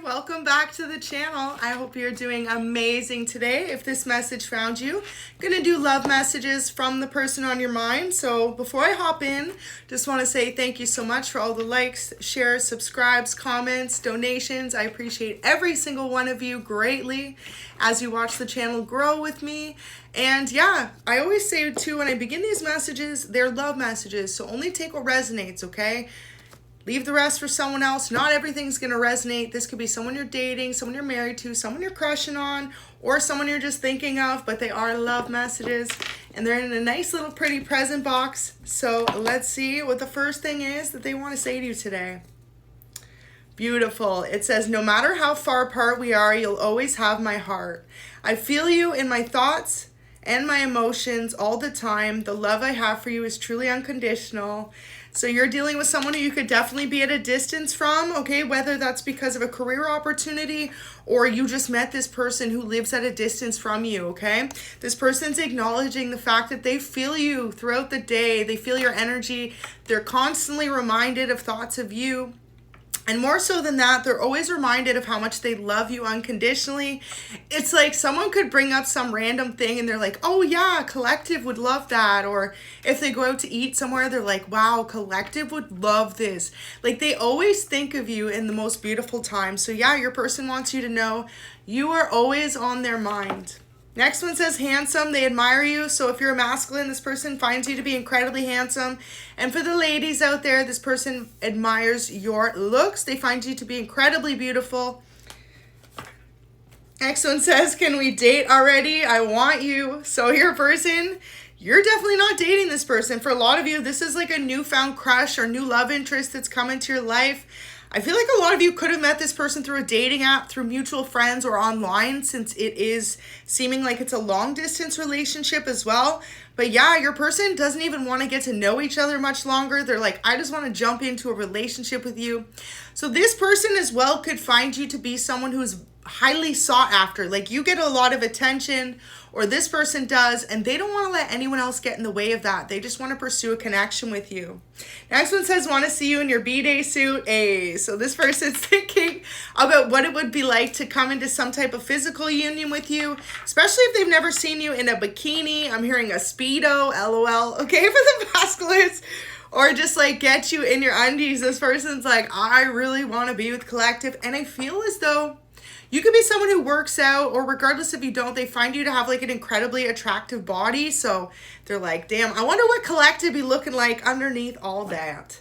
welcome back to the channel. I hope you're doing amazing today. If this message found you, I'm gonna do love messages from the person on your mind. So before I hop in, just want to say thank you so much for all the likes, shares, subscribes, comments, donations. I appreciate every single one of you greatly as you watch the channel grow with me. And yeah, I always say too, when I begin these messages, they're love messages, so only take what resonates, okay? Leave the rest for someone else. Not everything's going to resonate. This could be someone you're dating, someone you're married to, someone you're crushing on, or someone you're just thinking of, but they are love messages. And they're in a nice little pretty present box. So let's see what the first thing is that they want to say to you today. Beautiful. It says, no matter how far apart we are, you'll always have my heart. I feel you in my thoughts and my emotions all the time. The love I have for you is truly unconditional. So you're dealing with someone who you could definitely be at a distance from, okay? Whether that's because of a career opportunity or you just met this person who lives at a distance from you, okay? This person's acknowledging the fact that they feel you throughout the day. They feel your energy. They're constantly reminded of thoughts of you. And more so than that, they're always reminded of how much they love you unconditionally. It's like someone could bring up some random thing and they're like, oh yeah, Collective would love that. Or if they go out to eat somewhere, they're like, wow, Collective would love this. Like they always think of you in the most beautiful times. So yeah, your person wants you to know you are always on their mind. Next one says handsome. They admire you. So if you're a masculine, this person finds you to be incredibly handsome. And for the ladies out there, this person admires your looks. They find you to be incredibly beautiful. Next one says, can we date already? I want you. So your person, you're definitely not dating this person. For a lot of you, this is like a newfound crush or new love interest that's come into your life. I feel like a lot of you could have met this person through a dating app, through mutual friends, or online, since it is seeming like it's a long distance relationship as well. But yeah, your person doesn't even want to get to know each other much longer. They're like, I just want to jump into a relationship with you. So this person as well could find you to be someone who's highly sought after. Like you get a lot of attention, or this person does, and they don't want to let anyone else get in the way of that. They just want to pursue a connection with you. Next one says, want to see you in your B-Day suit. Hey, so this person's thinking about what it would be like to come into some type of physical union with you, especially if they've never seen you in a bikini. I'm hearing a Speedo, LOL, okay, for the masculines. Or just like get you in your undies. This person's like, I really want to be with Collective. And I feel as though you could be someone who works out, or regardless if you don't, they find you to have like an incredibly attractive body. So they're like, damn, I wonder what Collective be looking like underneath all that.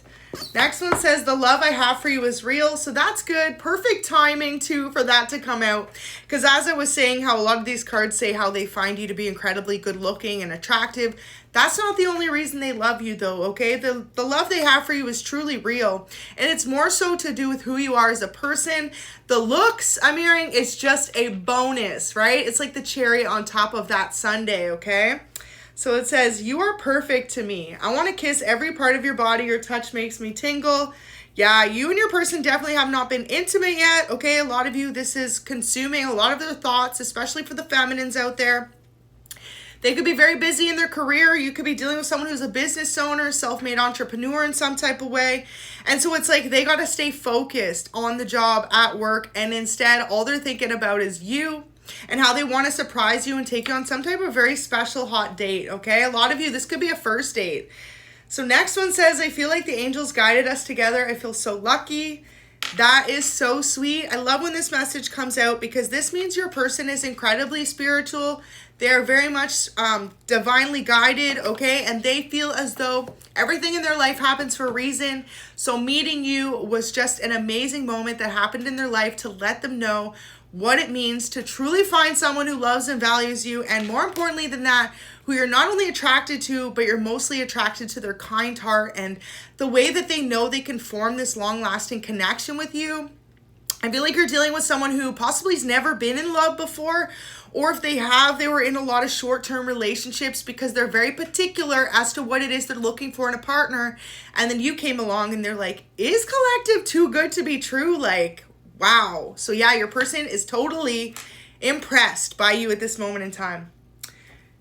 Next one says, the love I have for you is real. So that's good. Perfect timing too for that to come out. Because as I was saying, how a lot of these cards say how they find you to be incredibly good looking and attractive. That's not the only reason they love you though, okay? The love they have for you is truly real. And it's more so to do with who you are as a person. The looks, I'm hearing, it's just a bonus, right? It's like the cherry on top of that sundae, okay? So it says, you are perfect to me. I want to kiss every part of your body. Your touch makes me tingle. Yeah, you and your person definitely have not been intimate yet. Okay, a lot of you, this is consuming a lot of their thoughts, especially for the feminines out there. They could be very busy in their career. You could be dealing with someone who's a business owner, self-made entrepreneur in some type of way. And so it's like they got to stay focused on the job at work. And instead, all they're thinking about is you and how they want to surprise you and take you on some type of very special hot date, okay? A lot of you, this could be a first date. So next one says, I feel like the angels guided us together. I feel so lucky. That is so sweet. I love when this message comes out because this means your person is incredibly spiritual. They're very much divinely guided, okay? And they feel as though everything in their life happens for a reason. So meeting you was just an amazing moment that happened in their life to let them know what it means to truly find someone who loves and values you, and more importantly than that, who you're not only attracted to, but you're mostly attracted to their kind heart and the way that they know they can form this long-lasting connection with you. I feel like you're dealing with someone who possibly has never been in love before, or if they have, they were in a lot of short-term relationships because they're very particular as to what it is they're looking for in a partner. And then you came along and they're like, is Collective too good to be true? Like, wow. So yeah, your person is totally impressed by you at this moment in time.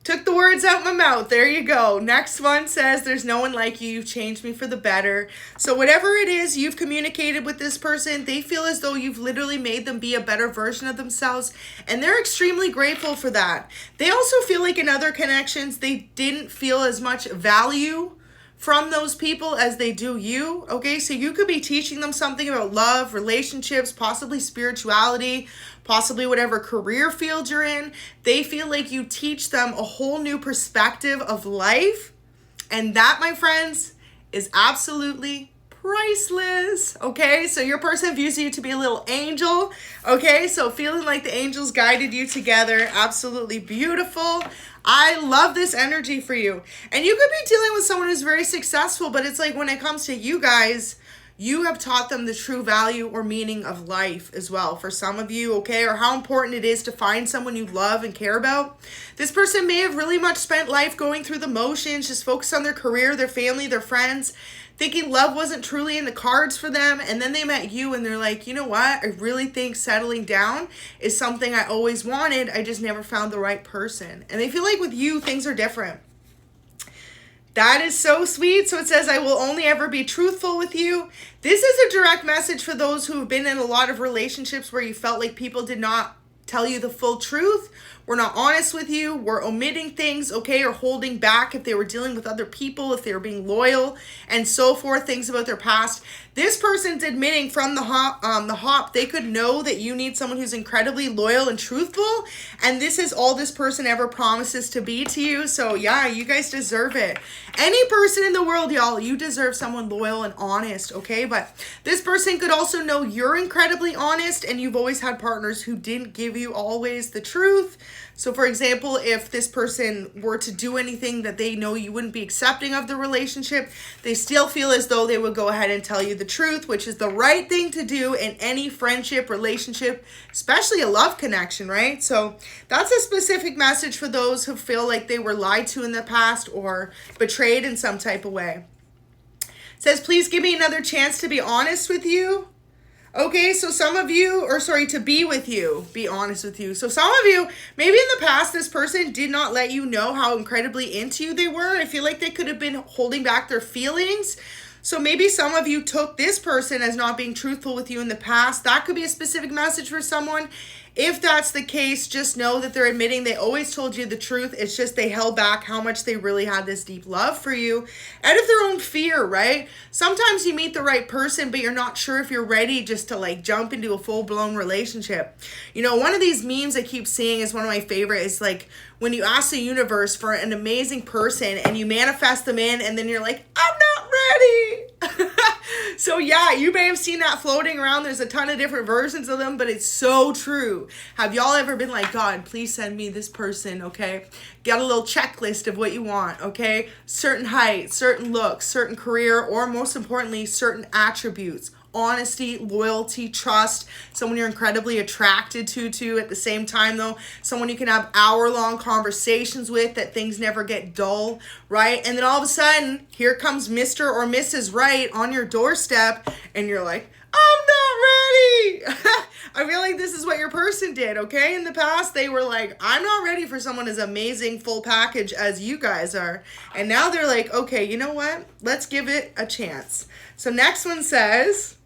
Took the words out my mouth. There you go. Next one says, there's no one like you. You've changed me for the better. So whatever it is you've communicated with this person, they feel as though you've literally made them be a better version of themselves. And they're extremely grateful for that. They also feel like in other connections, they didn't feel as much value from those people as they do you. Okay, so you could be teaching them something about love, relationships, possibly spirituality, possibly whatever career field you're in. They feel like you teach them a whole new perspective of life. And that, my friends, is absolutely priceless. Okay, so your person views you to be a little angel. Okay, so feeling like the angels guided you together. Absolutely beautiful. I love this energy for you. And you could be dealing with someone who's very successful, but it's like when it comes to you guys, you have taught them the true value or meaning of life as well for some of you, okay? Or how important it is to find someone you love and care about. This person may have really much spent life going through the motions, just focused on their career, their family, their friends, thinking love wasn't truly in the cards for them. And then they met you and they're like, you know what? I really think settling down is something I always wanted. I just never found the right person. And they feel like with you, things are different. That is so sweet. So it says, I will only ever be truthful with you. This is a direct message for those who have been in a lot of relationships where you felt like people did not tell you the full truth. We're not honest with you. We're omitting things, okay, or holding back if they were dealing with other people, if they were being loyal, and so forth, things about their past. This person's admitting from the hop, they could know that you need someone who's incredibly loyal and truthful, and this is all this person ever promises to be to you. So yeah, you guys deserve it. Any person in the world, y'all, you deserve someone loyal and honest, okay? But this person could also know you're incredibly honest, and you've always had partners who didn't give you always the truth. So for example, if this person were to do anything that they know you wouldn't be accepting of the relationship, they still feel as though they would go ahead and tell you the truth, which is the right thing to do in any friendship, relationship, especially a love connection, right? So that's a specific message for those who feel like they were lied to in the past or betrayed in some type of way. It says, please give me another chance to be honest with you. Okay, so some of you, to be with you, be honest with you. So some of you, maybe in the past, this person did not let you know how incredibly into you they were. I feel like they could have been holding back their feelings. So maybe some of you took this person as not being truthful with you in the past. That could be a specific message for someone. If that's the case, just know that they're admitting they always told you the truth. It's just they held back how much they really had this deep love for you out of their own fear, right? Sometimes you meet the right person, but you're not sure if you're ready just to like jump into a full-blown relationship. You know, one of these memes I keep seeing is one of my favorite. Is like when you ask the universe for an amazing person and you manifest them in, and then you're like, I'm not ready. So yeah, you may have seen that floating around. There's a ton of different versions of them, but it's so true. Have y'all ever been like, God, please send me this person, okay? Get a little checklist of what you want, okay? Certain height, certain looks, certain career, or most importantly, certain attributes. Honesty, loyalty, trust, someone you're incredibly attracted to at the same time though, someone you can have hour-long conversations with, that things never get dull, right? And then all of a sudden, here comes Mr. or Mrs. Right on your doorstep, and you're like, I'm not ready. I feel like this is what your person did, okay? In the past, they were like, I'm not ready for someone as amazing full package as you guys are. And now they're like, okay, you know what? Let's give it a chance. So next one says,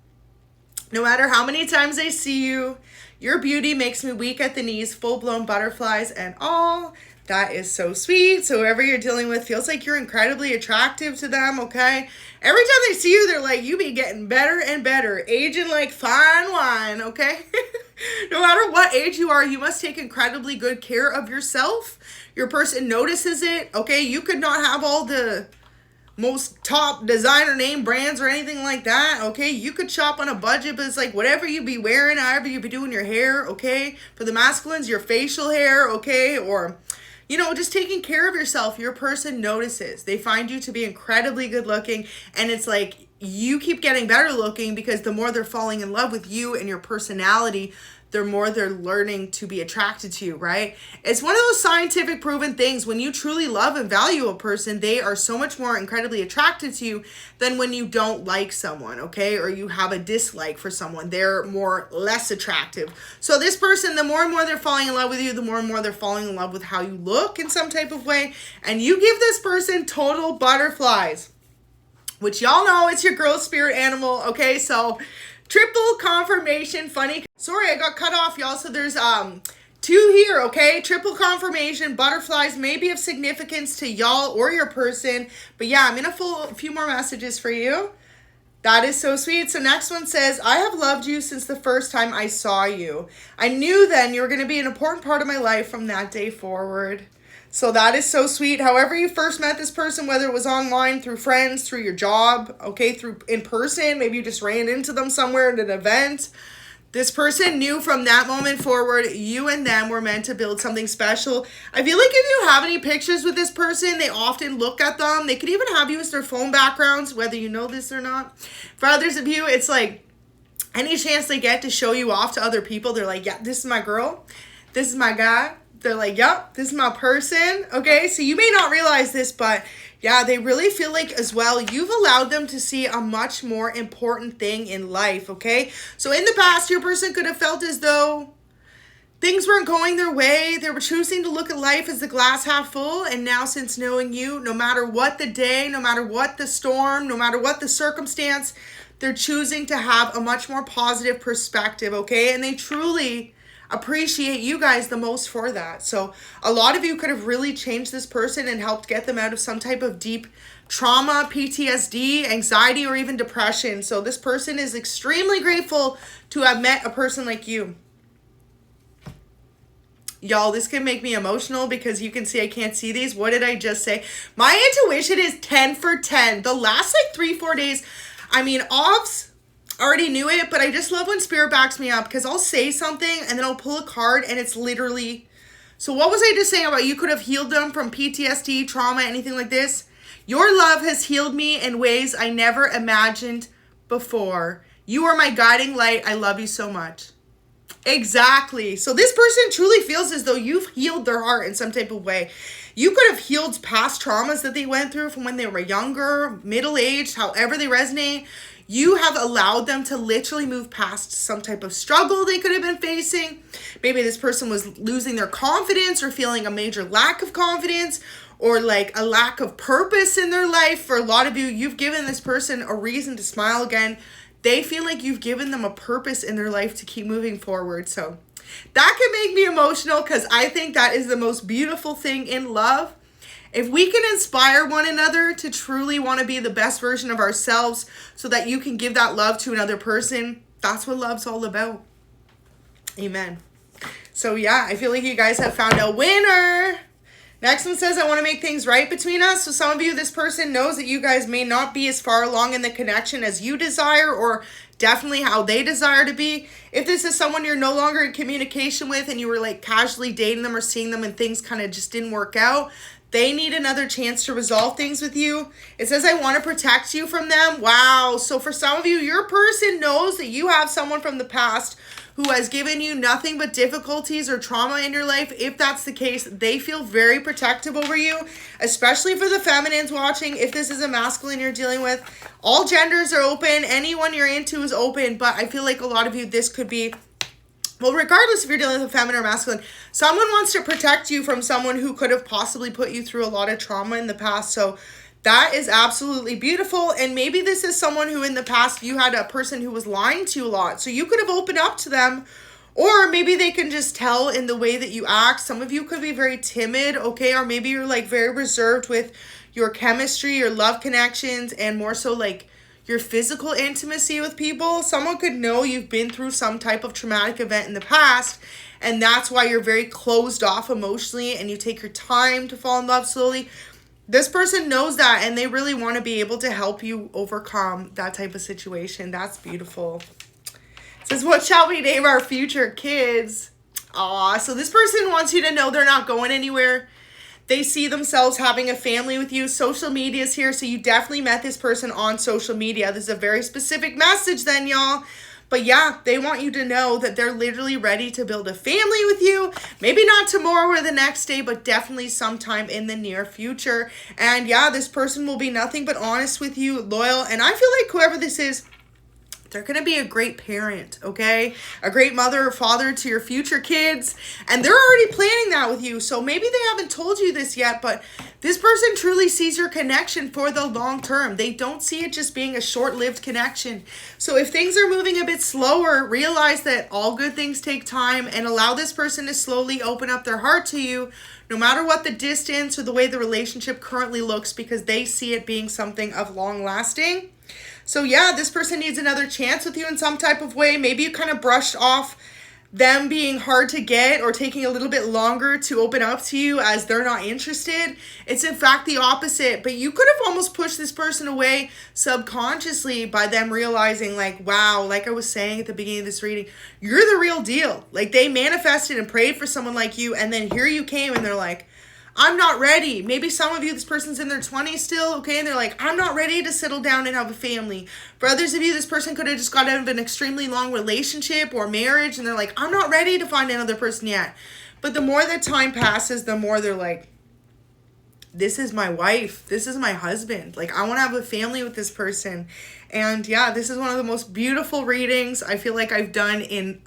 no matter how many times I see you, your beauty makes me weak at the knees, full-blown butterflies and all. That is so sweet. So whoever you're dealing with feels like you're incredibly attractive to them, okay? Every time they see you, they're like, you be getting better and better, aging like fine wine, okay? No matter what age you are, you must take incredibly good care of yourself. Your person notices it, okay? You could not have all the most top designer name brands or anything like that, okay? You could shop on a budget, but it's like whatever you be wearing, however you be doing your hair, okay? For the masculines, your facial hair, okay? Or, you know, just taking care of yourself. Your person notices. They find you to be incredibly good looking, and it's like you keep getting better looking, because the more they're falling in love with you and your personality, the more they're learning to be attracted to you, right? It's one of those scientific proven things. When you truly love and value a person, they are so much more incredibly attracted to you than when you don't like someone, okay? Or you have a dislike for someone. They're less attractive. So this person, the more and more they're falling in love with you, the more and more they're falling in love with how you look in some type of way. And you give this person total butterflies, which y'all know it's your girl spirit animal, okay? So triple confirmation, funny. Sorry, I got cut off, y'all. So there's 2 here, okay? Triple confirmation, butterflies may be of significance to y'all or your person. But yeah, I'm gonna pull a few more messages for you. That is so sweet. So next one says, I have loved you since the first time I saw you. I knew then you were gonna be an important part of my life from that day forward. So that is so sweet. However you first met this person, whether it was online, through friends, through your job, okay, through in person, maybe you just ran into them somewhere at an event. This person knew from that moment forward, you and them were meant to build something special. I feel like if you have any pictures with this person, they often look at them. They could even have you as their phone backgrounds, whether you know this or not. For others of you, it's like any chance they get to show you off to other people, they're like, yeah, this is my girl. This is my guy. They're like, yep, this is my person, okay? So you may not realize this, but yeah, they really feel like as well, you've allowed them to see a much more important thing in life, okay? So in the past, your person could have felt as though things weren't going their way. They were choosing to look at life as the glass half full. And now, since knowing you, no matter what the day, no matter what the storm, no matter what the circumstance, they're choosing to have a much more positive perspective, okay? And they truly appreciate you guys the most for that. So a lot of you could have really changed this person and helped get them out of some type of deep trauma, PTSD, anxiety, or even depression. So this person is extremely grateful to have met a person like you. Y'all, this can make me emotional because you can see I can't see these. What did I just say? My intuition is 10 for 10. The last like 3-4 days, I mean, offs, already knew it, but I just love when spirit backs me up, because I'll say something and then I'll pull a card and it's literally, so what was I just saying about you could have healed them from PTSD, trauma, anything like this? Your love has healed me in ways I never imagined before. You are my guiding light. I love you so much. Exactly. So this person truly feels as though you've healed their heart in some type of way. You could have healed past traumas that they went through from when they were younger, middle-aged, however they resonate. You have allowed them to literally move past some type of struggle they could have been facing. Maybe this person was losing their confidence or feeling a major lack of confidence, or like a lack of purpose in their life. For a lot of you, you've given this person a reason to smile again. They feel like you've given them a purpose in their life to keep moving forward. So that can make me emotional, because I think that is the most beautiful thing in love. If we can inspire one another to truly want to be the best version of ourselves so that you can give that love to another person, that's what love's all about. Amen. So yeah, I feel like you guys have found a winner. Next one says, I want to make things right between us. So some of you, this person knows that you guys may not be as far along in the connection as you desire, or definitely how they desire to be. If this is someone you're no longer in communication with and you were like casually dating them or seeing them and things kind of just didn't work out, they need another chance to resolve things with you. It says, I want to protect you from them. Wow. So for some of you, your person knows that you have someone from the past who has given you nothing but difficulties or trauma in your life. If that's the case, they feel very protective over you, especially for the feminines watching. If this is a masculine you're dealing with, all genders are open. Anyone you're into is open. But I feel like a lot of you, this could be, well, regardless if you're dealing with a feminine or masculine, someone wants to protect you from someone who could have possibly put you through a lot of trauma in the past. So that is absolutely beautiful. And maybe this is someone who in the past you had a person who was lying to you a lot. So you could have opened up to them, or maybe they can just tell in the way that you act. Some of you could be very timid, okay? Or maybe you're like very reserved with your chemistry, your love connections, and more so like your physical intimacy with people. Someone could know you've been through some type of traumatic event in the past, and that's why you're very closed off emotionally and you take your time to fall in love slowly. This person knows that, and they really want to be able to help you overcome that type of situation. That's beautiful. It says, what shall we name our future kids? Aw, so this person wants you to know they're not going anywhere. They see themselves having a family with you. Social media is here, so you definitely met this person on social media. This is a very specific message then, y'all. But yeah, they want you to know that they're literally ready to build a family with you. Maybe not tomorrow or the next day, but definitely sometime in the near future. And yeah, this person will be nothing but honest with you, loyal. And I feel like whoever this is, they're going to be a great parent, okay? A great mother or father to your future kids. And they're already planning that with you. So maybe they haven't told you this yet, but this person truly sees your connection for the long term. They don't see it just being a short-lived connection. So if things are moving a bit slower, realize that all good things take time and allow this person to slowly open up their heart to you, no matter what the distance or the way the relationship currently looks, because they see it being something of long lasting. So yeah, this person needs another chance with you in some type of way. Maybe you kind of brushed off them being hard to get or taking a little bit longer to open up to you as they're not interested. It's in fact the opposite, but you could have almost pushed this person away subconsciously by them realizing like, wow, like I was saying at the beginning of this reading, you're the real deal. Like they manifested and prayed for someone like you, and then here you came and they're like, I'm not ready. Maybe some of you, this person's in their 20s still, okay? And they're like, I'm not ready to settle down and have a family. For others of you, this person could have just got out of an extremely long relationship or marriage, and they're like, I'm not ready to find another person yet. But the more that time passes, the more they're like, this is my wife. This is my husband. Like, I want to have a family with this person. And yeah, this is one of the most beautiful readings I feel like I've done in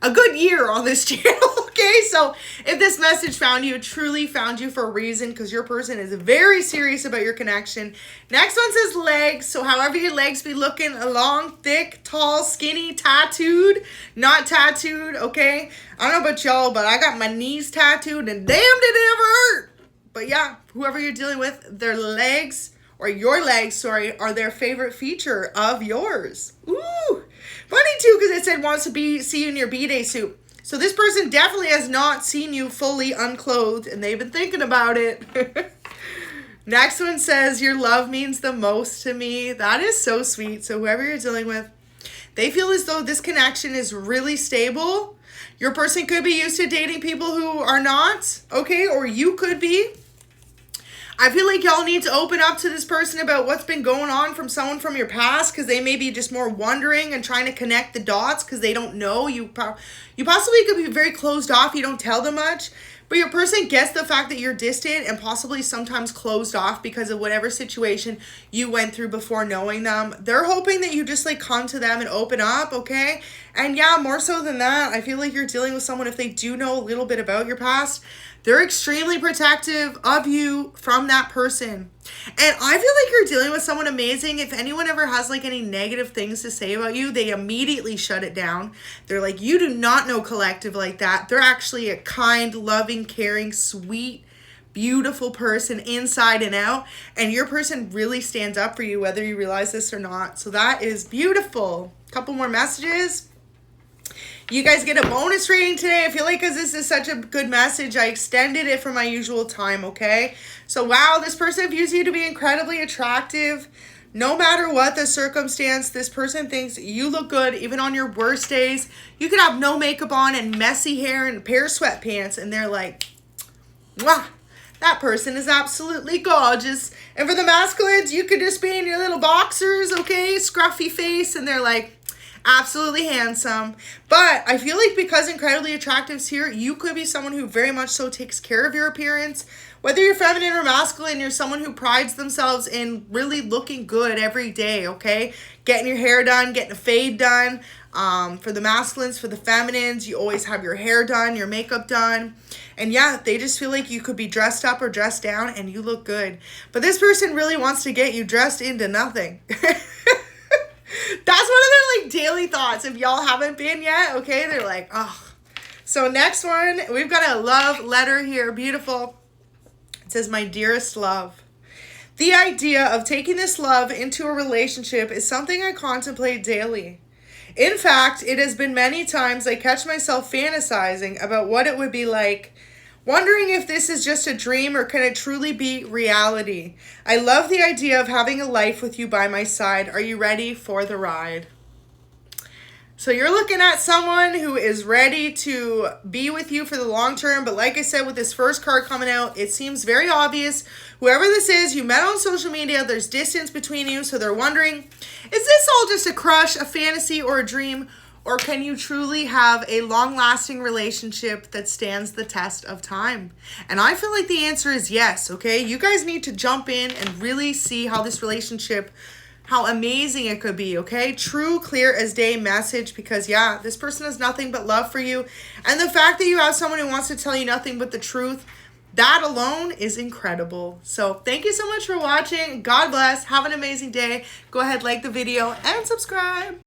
a good year on this channel. Okay, so if this message found you, it truly found you for a reason, because your person is very serious about your connection. Next one says legs. So however your legs be looking, long, thick, tall, skinny, tattooed, not tattooed, okay? I don't know about y'all, but I got my knees tattooed and damn, did it ever hurt. But yeah, whoever you're dealing with, their legs, or your legs, sorry, are their favorite feature of yours. Ooh, funny too, because it said wants to see you in your B-Day suit. So this person definitely has not seen you fully unclothed, and they've been thinking about it. Next one says, your love means the most to me. That is so sweet. So whoever you're dealing with, they feel as though this connection is really stable. Your person could be used to dating people who are not, okay? Or you could be. I feel like y'all need to open up to this person about what's been going on from someone from your past, because they may be just more wondering and trying to connect the dots because they don't know. You possibly could be very closed off. You don't tell them much, but your person gets the fact that you're distant and possibly sometimes closed off because of whatever situation you went through before knowing them. They're hoping that you just like come to them and open up, okay? And yeah, more so than that, I feel like you're dealing with someone, if they do know a little bit about your past, they're extremely protective of you from that person. And I feel like you're dealing with someone amazing. If anyone ever has like any negative things to say about you, they immediately shut it down. They're like, you do not know collective like that. They're actually a kind, loving, caring, sweet, beautiful person inside and out. And your person really stands up for you, whether you realize this or not. So that is beautiful. Couple more messages. You guys get a bonus reading today. I feel like because this is such a good message, I extended it from my usual time, okay? So, wow, this person views you to be incredibly attractive. No matter what the circumstance, this person thinks you look good, even on your worst days. You could have no makeup on and messy hair and a pair of sweatpants, and they're like, wow, that person is absolutely gorgeous. And for the masculines, you could just be in your little boxers, okay? Scruffy face, and they're like, absolutely handsome. But I feel like because incredibly attractive is here, you could be someone who very much so takes care of your appearance. Whether you're feminine or masculine, you're someone who prides themselves in really looking good every day, okay? Getting your hair done, getting a fade done. For the masculines, for the feminines, you always have your hair done, your makeup done. And yeah, they just feel like you could be dressed up or dressed down and you look good. But this person really wants to get you dressed into nothing. That's one of their like daily thoughts. If y'all haven't been yet, okay, they're like, oh. So next one, we've got a love letter here. Beautiful. It says, my dearest love. The idea of taking this love into a relationship is something I contemplate daily. In fact, it has been many times I catch myself fantasizing about what it would be like, wondering if this is just a dream or can it truly be reality. I love the idea of having a life with you by my side. Are you ready for the ride? So you're looking at someone who is ready to be with you for the long term. But like I said, with this first card coming out, it seems very obvious. Whoever this is, you met on social media, there's distance between you. So they're wondering, is this all just a crush, a fantasy, or a dream? Or can you truly have a long-lasting relationship that stands the test of time? And I feel like the answer is yes, okay? You guys need to jump in and really see how this relationship, how amazing it could be, okay? True, clear as day message, because yeah, this person has nothing but love for you. And the fact that you have someone who wants to tell you nothing but the truth, that alone is incredible. So thank you so much for watching. God bless. Have an amazing day. Go ahead, like the video and subscribe.